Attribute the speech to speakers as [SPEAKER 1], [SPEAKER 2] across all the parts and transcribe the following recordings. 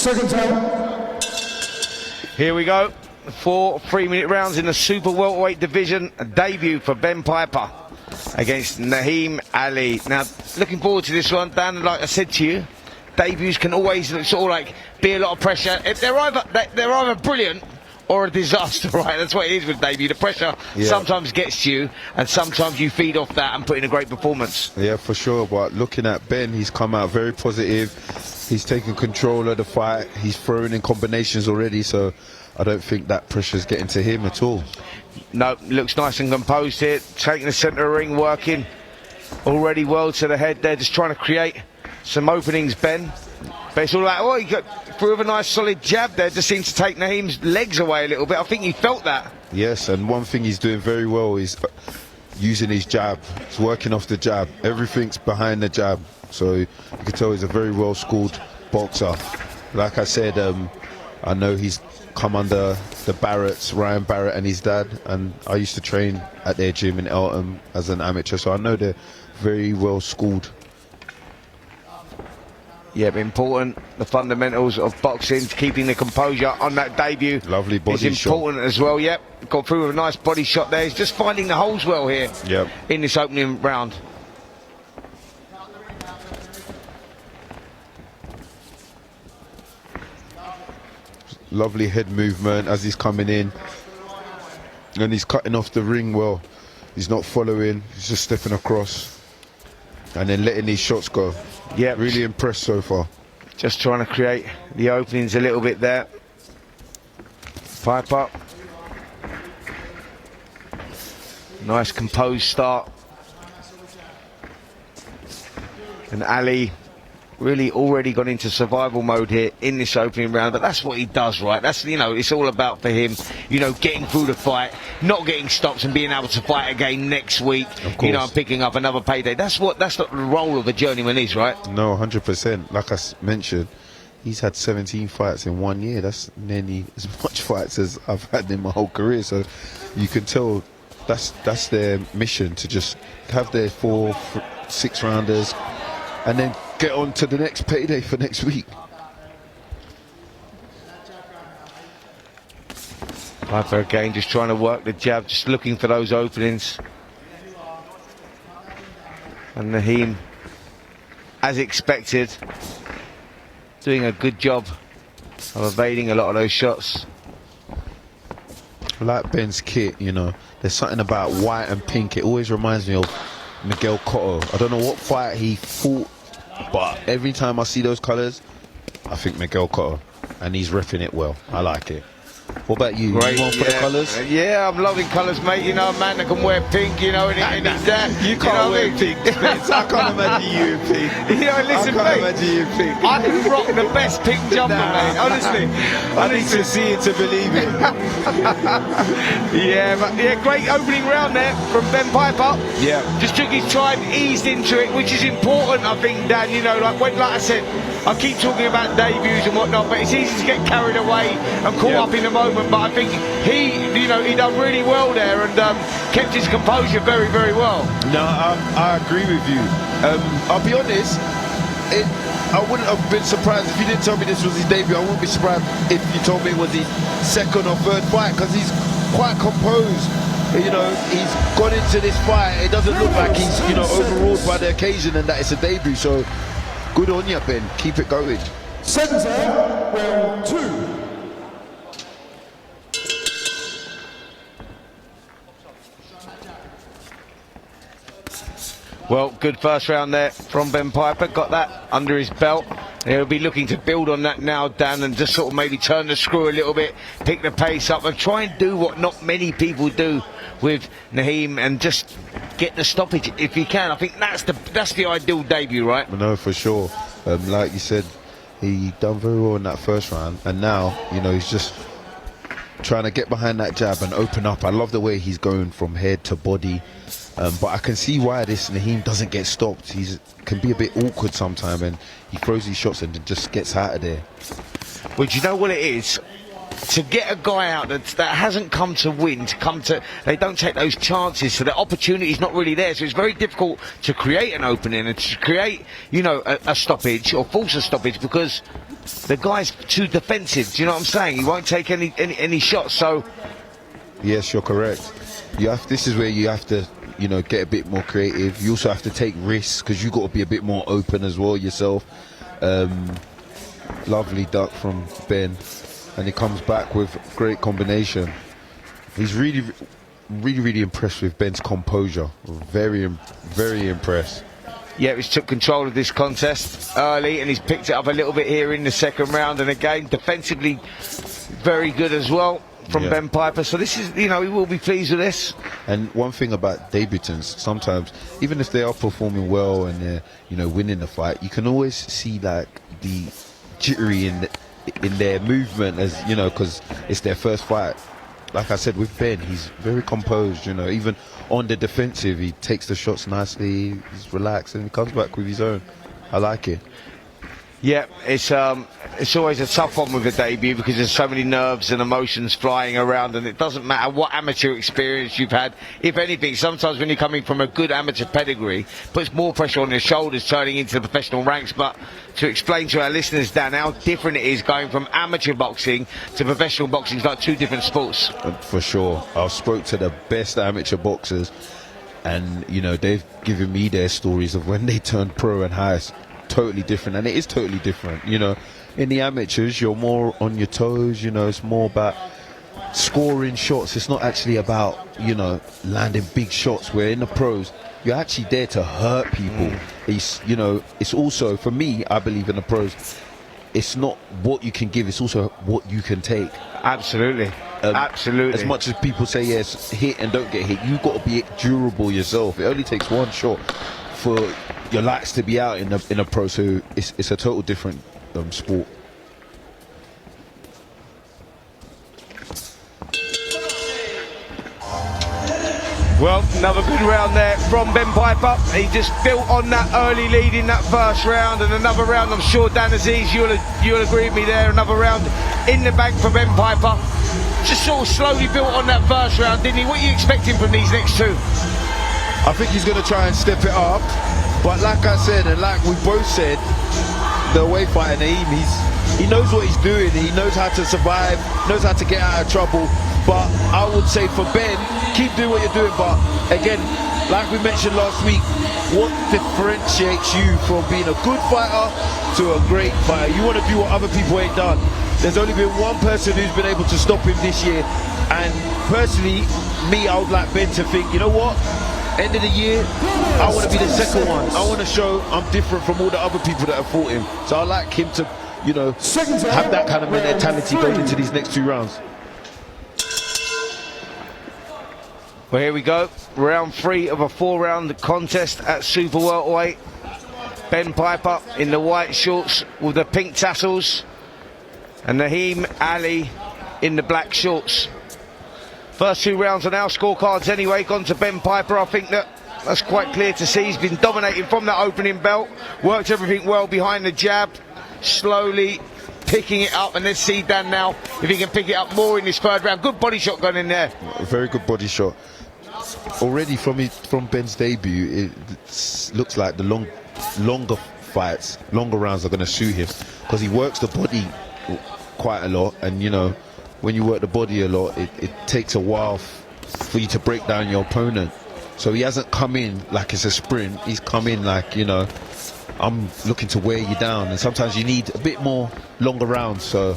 [SPEAKER 1] Second time.
[SPEAKER 2] Here we go. 4 3-minute rounds in the super welterweight division. A debut for Ben Piper against Naeem Ali. Now, looking forward to this one, Dan. Like I said to you, debuts can always sort of like be a lot of pressure. If they're either brilliant or a disaster, right? That's what it is with debut. The pressure sometimes gets to you, and sometimes you feed off that and put in a great performance.
[SPEAKER 3] Yeah, for sure. But looking at Ben, he's come out very positive. He's taken control of the fight. He's throwing in combinations already, so I don't think that pressure's getting to him at all.
[SPEAKER 2] No, looks nice and composed here. Taking the centre of the ring, working already well to the head there, just trying to create some openings, Ben. But it's all like, oh, he got through with a nice solid jab there. Just seems to take Naeem's legs away a little bit. I think he felt that. Yes,
[SPEAKER 3] and one thing he's doing very well is using his jab. He's working off the jab. Everything's behind the jab. So you can tell he's a very well-schooled boxer. Like I said, I know he's come under the Barretts, Ryan Barrett and his dad, and I used to train at their gym in Eltham as an amateur, so I know they're very well-schooled.
[SPEAKER 2] Yeah, important. The fundamentals of boxing, keeping the composure on that debut.
[SPEAKER 3] Lovely body shot.
[SPEAKER 2] It's important as well, yep. Got through with a nice body shot there. He's just finding the holes well here in this opening round.
[SPEAKER 3] Lovely head movement as he's coming in. And he's cutting off the ring well. He's not following, he's just stepping across. And then letting these shots go. Yeah, really impressed so far.
[SPEAKER 2] Just trying to create the openings a little bit there. Piper. Nice composed start. And Ali really already gone into survival mode here in this opening round, but that's what he does, right? That's, you know, it's all about for him, you know, getting through the fight, not getting stopped and being able to fight again next week, you know, and picking up another payday. That's what the role of a journeyman is, right?
[SPEAKER 3] No, 100%. Like I mentioned, he's had 17 fights in 1 year. That's nearly as much fights as I've had in my whole career. So you can tell that's their mission, to just have their 4, 6 rounders and then get on to the next payday for next week.
[SPEAKER 2] Piper again just trying to work the jab, just looking for those openings. And Naeem, as expected, doing a good job of evading a lot of those shots.
[SPEAKER 3] I like Ben's kit, you know. There's something about white and pink. It always reminds me of Miguel Cotto. I don't know what fight he fought, but every time I see those colours, I think Miguel Cotto, and he's repping it well. I like it. What about you?
[SPEAKER 2] Great,
[SPEAKER 3] you want for the colours?
[SPEAKER 2] Yeah, I'm loving colours, mate. You know, a man that can wear pink, you know, and he's that.
[SPEAKER 3] You can't wear pink, Spence. I can't imagine you in pink.
[SPEAKER 2] You know, listen,
[SPEAKER 3] I can't imagine you in pink.
[SPEAKER 2] I can rock the best pink jumper, mate. Honestly.
[SPEAKER 3] I need to see it to believe it.
[SPEAKER 2] Yeah, great opening round there from Ben Piper.
[SPEAKER 3] Yeah.
[SPEAKER 2] Just took his time, eased into it, which is important, I think, Dan. You know, like I said, I keep talking about debuts and whatnot, but it's easy to get carried away and caught up in the moment. But I think he done really well there and kept his composure very, very well.
[SPEAKER 3] No, I agree with you. I'll be honest, I wouldn't have been surprised if you didn't tell me this was his debut. I wouldn't be surprised if you told me it was his second or third fight, because he's quite composed. You know, he's gone into this fight. It doesn't look like he's, you know, overruled by the occasion and that it's a debut. So good on you, Ben. Keep it going.
[SPEAKER 1] Second time, round 2.
[SPEAKER 2] Well, good first round there from Ben Piper. Got that under his belt. He'll be looking to build on that now, Dan, and just sort of maybe turn the screw a little bit, pick the pace up, and try and do what not many people do with Naeem, and just get the stoppage if you can. I think that's the ideal debut, right?
[SPEAKER 3] No, for sure. Like you said, he done very well in that first round, and now, you know, he's just trying to get behind that jab and open up. I love the way he's going from head to body. But I can see why this Naeem doesn't get stopped. He can be a bit awkward sometimes, and he throws these shots and just gets out of there.
[SPEAKER 2] Well, do you know what it is? To get a guy out that hasn't come to win, they don't take those chances, so the opportunity's not really there. So it's very difficult to create an opening and to create, you know, a stoppage or force a stoppage, because the guy's too defensive. Do you know what I'm saying? He won't take any shots. So
[SPEAKER 3] yes, you're correct. This is where you have to, you know, get a bit more creative. You also have to take risks because you got to be a bit more open as well yourself. Lovely duck from Ben, and he comes back with great combination. He's really impressed with Ben's composure. Very impressed.
[SPEAKER 2] yeah, he's took control of this contest early, and he's picked it up a little bit here in the second round. And again, defensively, very good as well from Ben Piper. So this is, you know, he will be pleased with this.
[SPEAKER 3] And one thing about debutants, sometimes even if they are performing well and they're, you know, winning the fight, you can always see like the jittery in their movement, as you know, because it's their first fight. Like I said, with Ben, he's very composed, you know, even on the defensive, he takes the shots nicely, he's relaxed, and he comes back with his own. I like it.
[SPEAKER 2] Yeah, it's always a tough one with a debut because there's so many nerves and emotions flying around, and it doesn't matter what amateur experience you've had. If anything, sometimes when you're coming from a good amateur pedigree, puts more pressure on your shoulders turning into the professional ranks. But to explain to our listeners, Dan, how different it is going from amateur boxing to professional boxing, it's like two different sports.
[SPEAKER 3] For sure. I spoke to the best amateur boxers, and you know, they've given me their stories of when they turned pro and how it's totally different. And it is totally different, you know. In the amateurs, you're more on your toes, you know. It's more about scoring shots. It's not actually about, you know, landing big shots, where in the pros you're actually there to hurt people. It's, you know, it's also, for me, I believe in the pros, it's not what you can give, it's also what you can take.
[SPEAKER 2] Absolutely. Absolutely.
[SPEAKER 3] As much as people say yes, hit and don't get hit, you've got to be durable yourself. It only takes one shot for your lights to be out in a pro, so it's a total different sport.
[SPEAKER 2] Well, another good round there from Ben Piper. He just built on that early lead in that first round, and another round, I'm sure, Dan Aziz, you'll agree with me there, another round in the bank for Ben Piper. Just sort of slowly built on that first round, didn't he? What are you expecting from these next two?
[SPEAKER 3] I think he's going to try and step it up, but like I said, and like we both said, the away fighter Naeem, he knows what he's doing, he knows how to survive, knows how to get out of trouble. But I would say for Ben, keep doing what you're doing, but again, like we mentioned last week, what differentiates you from being a good fighter to a great fighter? You want to do what other people ain't done. There's only been one person who's been able to stop him this year, and personally, me, I would like Ben to think, you know what, end of the year, I want to be the second one. I want to show I'm different from all the other people that have fought him. So I like him to, you know, have that kind of mentality going into these next two rounds.
[SPEAKER 2] Well, here we go, round 3 of a 4-round contest at Super Welterweight. Ben Piper in the white shorts with the pink tassels, and Naeem Ali in the black shorts. First 2 rounds on our scorecards anyway, gone to Ben Piper. I think that's quite clear to see. He's been dominating from that opening belt, worked everything well behind the jab, slowly picking it up, and let's see Dan now if he can pick it up more in this third round. Good body shot going in there.
[SPEAKER 3] A very good body shot. Already from Ben's debut, it looks like the longer fights, longer rounds are going to suit him, because he works the body quite a lot, and you know, when you work the body a lot, it takes a while for you to break down your opponent. So he hasn't come in like it's a sprint, he's come in like, you know, I'm looking to wear you down, and sometimes you need a bit more longer rounds. So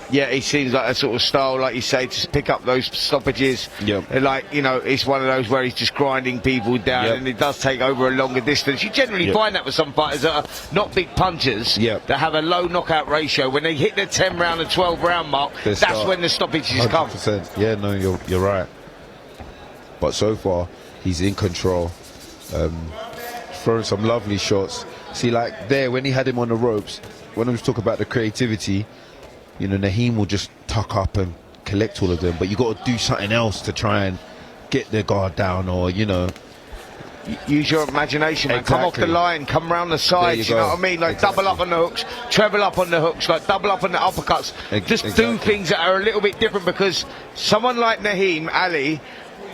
[SPEAKER 3] yeah, he seems like a sort of style, like you say, to pick up those stoppages. And like, you know, it's one of those where he's just grinding people down, and it does take over a longer distance. You generally find that with some fighters that are not big punchers, that have a low knockout ratio. When they hit the 10 round and 12 round mark, that's when the stoppages 100%. Come. Yeah, no, you're right. But so far, he's in control, throwing some lovely shots. See, like there, when he had him on the ropes, when I was talking about the creativity, you know, Naeem will just tuck up and collect all of them, but you got to do something else to try and get their guard down, or, you know,
[SPEAKER 2] use your imagination, man. Come off the line, come round the sides, you know what I mean? Like double up on the hooks, treble up on the hooks, like double up on the uppercuts. Just do things that are a little bit different, because someone like Naeem Ali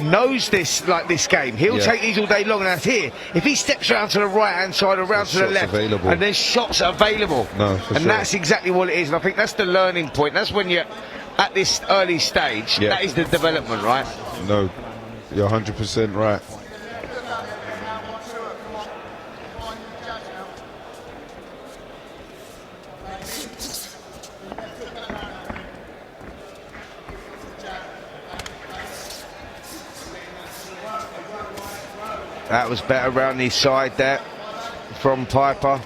[SPEAKER 2] knows this game. He'll take these all day long, and that's here. If he steps around to the right-hand side or around to the left, and there's shots available, and that's exactly what it is. And I think that's the learning point. That's when you're at this early stage. That is the development, right?
[SPEAKER 3] No, you're 100% right.
[SPEAKER 2] That was better around the side there from Piper.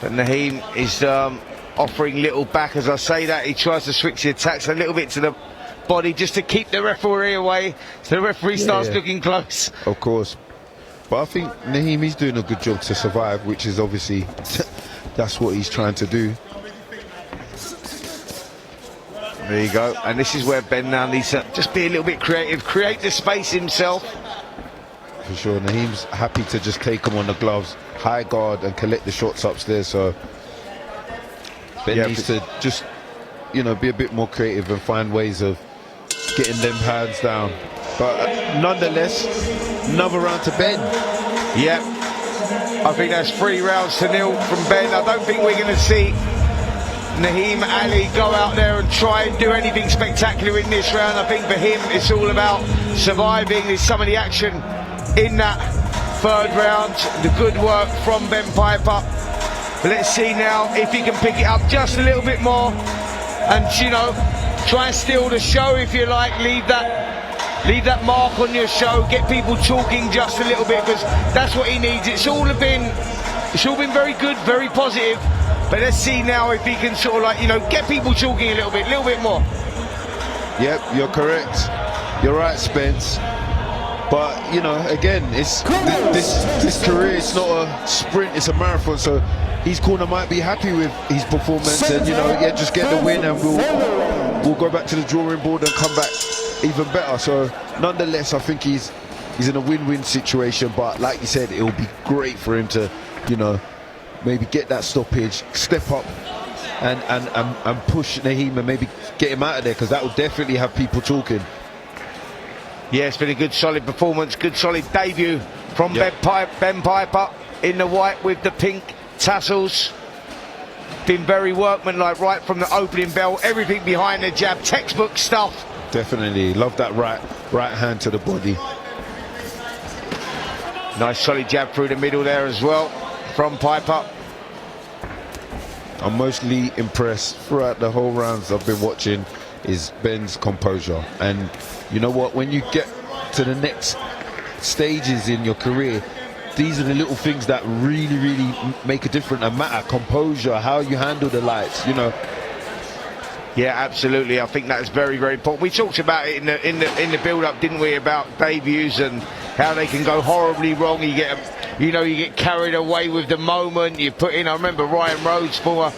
[SPEAKER 2] But Naeem is offering little back. As I say that, he tries to switch the attacks a little bit to the body just to keep the referee away. So the referee starts looking close.
[SPEAKER 3] Of course. But I think Naeem, he's doing a good job to survive, which is obviously, that's what he's trying to do.
[SPEAKER 2] There you go. And this is where Ben now needs to just be a little bit creative, create the space himself.
[SPEAKER 3] For sure, Naeem's happy to just take him on the gloves, high guard and collect the shots upstairs, so Ben needs to just, you know, be a bit more creative and find ways of getting them hands down. But nonetheless, another round to Ben.
[SPEAKER 2] Yeah, I think that's 3 rounds to 0 from Ben. I don't think we're going to see Naeem Ali go out there and try and do anything spectacular in this round. I think for him it's all about surviving. There's some of the action in that 3rd round, the good work from Ben Piper. Let's see now if he can pick it up just a little bit more and, you know, try and steal the show, if you like. Leave that mark on your show, get people talking just a little bit, because that's what he needs. It's all been very good, very positive, but let's see now if he can sort of, like, you know, get people talking a little bit more.
[SPEAKER 3] Yep, you're correct. You're right, Spence. But, you know, again, it's this career, it's not a sprint, it's a marathon, so his corner might be happy with his performance and, you know, just get the win, and we'll go back to the drawing board and come back even better. So nonetheless, I think he's in a win-win situation, but like you said, it'll be great for him to, you know, maybe get that stoppage, step up and push Naeem and maybe get him out of there, because that will definitely have people talking.
[SPEAKER 2] Yeah, it's been a good solid performance, good solid debut from Ben Piper in the white with the pink tassels. Been very workmanlike right from the opening bell, everything behind the jab, textbook stuff.
[SPEAKER 3] Definitely, love that right hand to the body.
[SPEAKER 2] Nice solid jab through the middle there as well from Piper.
[SPEAKER 3] I'm mostly impressed throughout the whole rounds I've been watching is Ben's composure. And you know what, when you get to the next stages in your career, these are the little things that really make a difference and matter. Composure, how you handle the lights, you know.
[SPEAKER 2] Yeah, absolutely. I think that's very important. We talked about it in the build-up, didn't we, about debuts and how they can go horribly wrong. You get carried away with the moment. You put in, I remember Ryan Rhodes, former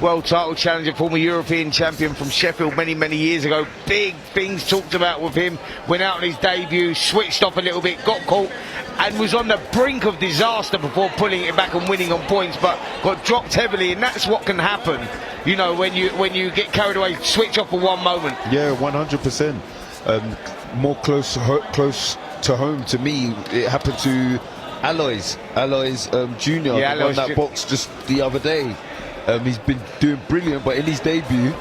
[SPEAKER 2] world title challenger, former European champion from Sheffield many years ago. Big things talked about with him. Went out on his debut, switched off a little bit, got caught, and was on the brink of disaster before pulling it back and winning on points, but got dropped heavily. And that's what can happen, you know, when you get carried away, switch off for one moment.
[SPEAKER 3] Yeah, 100%. More close to home to me, it happened to Alois Jr.
[SPEAKER 2] Yeah,
[SPEAKER 3] won that box just the other day. He's been doing brilliant, but in his debut,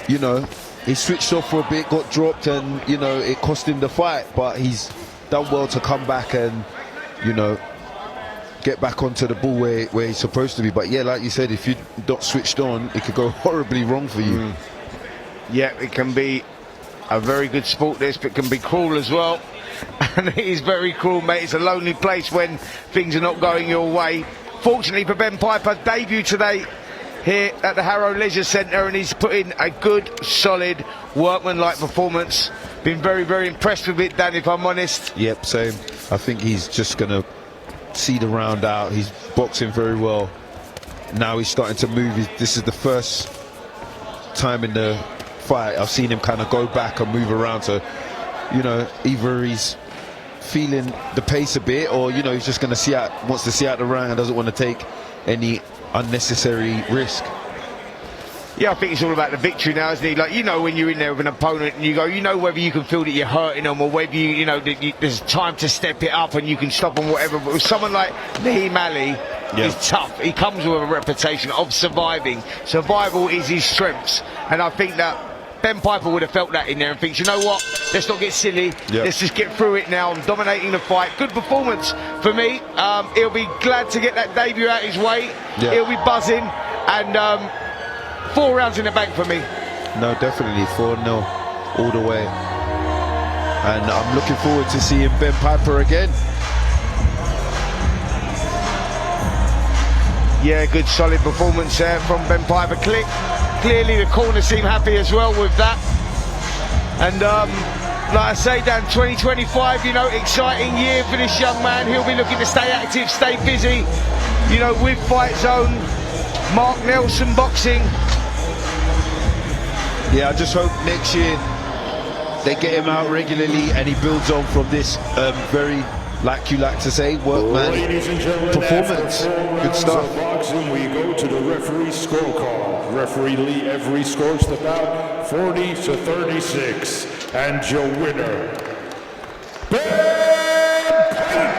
[SPEAKER 3] you know, he switched off for a bit, got dropped, and, you know, it cost him the fight. But he's done well to come back and, you know, get back onto the ball where he's supposed to be. But yeah, like you said, if you're not switched on, it could go horribly wrong for you.
[SPEAKER 2] Yeah, it can be a very good sport, this, but it can be cruel as well. And it is very cruel, mate. It's a lonely place when things are not going your way. Fortunately for Ben Piper, debut today here at the Harrow Leisure Centre, and he's put in a good, solid, workmanlike performance. Been very impressed with it, Dan, if I'm honest.
[SPEAKER 3] Yep, same. I think he's just going to see the round out. He's boxing very well. Now he's starting to move. This is the first time in the fight I've seen him kind of go back and move around. So, you know, either he's feeling the pace a bit, or, you know, he's just going to wants to see out the round and doesn't want to take any unnecessary risk.
[SPEAKER 2] Yeah, I think it's all about the victory now, isn't it? Like, you know, when you're in there with an opponent and you go, you know, whether you can feel that you're hurting them or whether you know, there's time to step it up and you can stop them, whatever. But with someone like Naeem Ali, is tough. He comes with a reputation of surviving. Survival is his strengths, and I think that Ben Piper would have felt that in there and thinks, you know what, let's not get silly, let's just get through it now. I'm dominating the fight. Good performance for me. He'll be glad to get that debut out his way. He'll be buzzing, and 4 rounds in the bank for me.
[SPEAKER 3] No, definitely 4-0 all the way, and I'm looking forward to seeing Ben Piper again.
[SPEAKER 2] Yeah, good solid performance there from Ben Piper. Clearly the corner seem happy as well with that. And like I say, Dan, 2025, you know, exciting year for this young man. He'll be looking to stay active, stay busy, you know, with FightZone, Mark Nelson Boxing.
[SPEAKER 3] Yeah, I just hope next year they get him out regularly and he builds on from this very, like you like to say, workman performance. Good stuff.
[SPEAKER 4] Boxing, we go to the referee scorecard. Referee Lee Every scores the bout 40-36, and your winner, Ben Piper.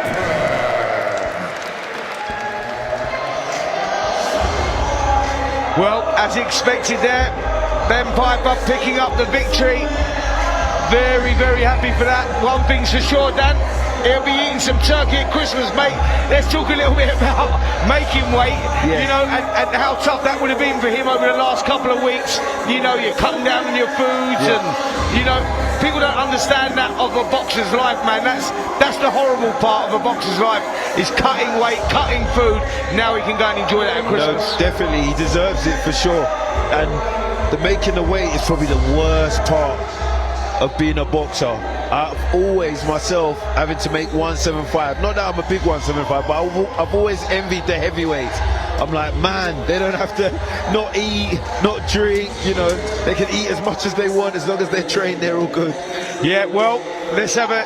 [SPEAKER 2] Well, as expected there, Ben Piper picking up the victory. Very, very happy for that. One thing's for sure, Dan, he'll be eating some turkey at Christmas, mate. Let's talk a little bit about making weight, you know, and how tough that would have been for him over the last couple of weeks. You know, you're cutting down on your foods, and, you know, people don't understand that of a boxer's life, man. That's the horrible part of a boxer's life, is cutting weight, cutting food. Now he can go and enjoy that at Christmas.
[SPEAKER 3] No, definitely, he deserves it for sure. And the making the weight is probably the worst part of being a boxer. I've always myself having to make 175. Not that I'm a big 175, but I've always envied the heavyweights. I'm like, man, they don't have to not eat, not drink, you know, they can eat as much as they want as long as they're trained, they're all good.
[SPEAKER 2] Yeah, well, let's have a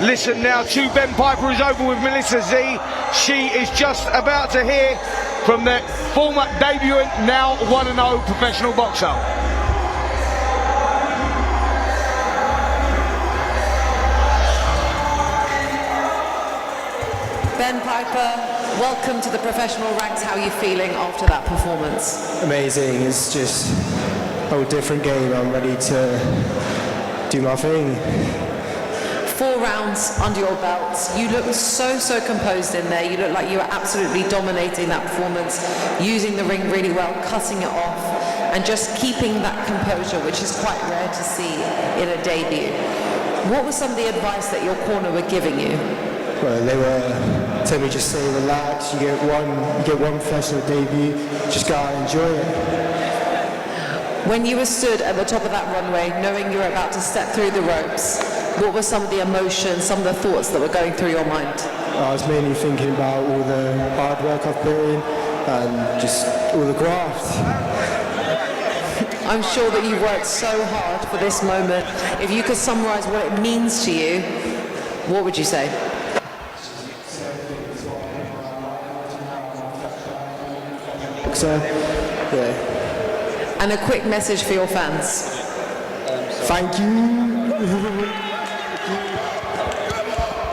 [SPEAKER 2] listen now to Ben Piper, who's over with Melissa Z. She is just about to hear from the former debutant, now 1-0 professional boxer.
[SPEAKER 5] Ben Piper, welcome to the professional ranks. How are you feeling after that performance?
[SPEAKER 6] Amazing. It's just a whole different game. I'm ready to do my thing.
[SPEAKER 5] 4 rounds under your belt. You look so composed in there. You look like you were absolutely dominating that performance, using the ring really well, cutting it off, and just keeping that composure, which is quite rare to see in a debut. What was some of the advice that your corner were giving you?
[SPEAKER 6] Well, they were telling me just stay relaxed. You get one professional debut. Just go out and enjoy it.
[SPEAKER 5] When you were stood at the top of that runway, knowing you were about to step through the ropes, what were some of the emotions, some of the thoughts that were going through your mind?
[SPEAKER 6] I was mainly thinking about all the hard work I've put in and just all the graft.
[SPEAKER 5] I'm sure that you worked so hard for this moment. If you could summarize what it means to you, what would you say?
[SPEAKER 6] So, yeah.
[SPEAKER 5] And a quick message for your fans.
[SPEAKER 6] Thank you.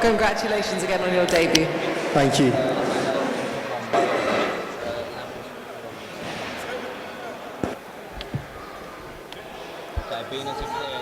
[SPEAKER 5] Congratulations again on your debut.
[SPEAKER 6] Thank you.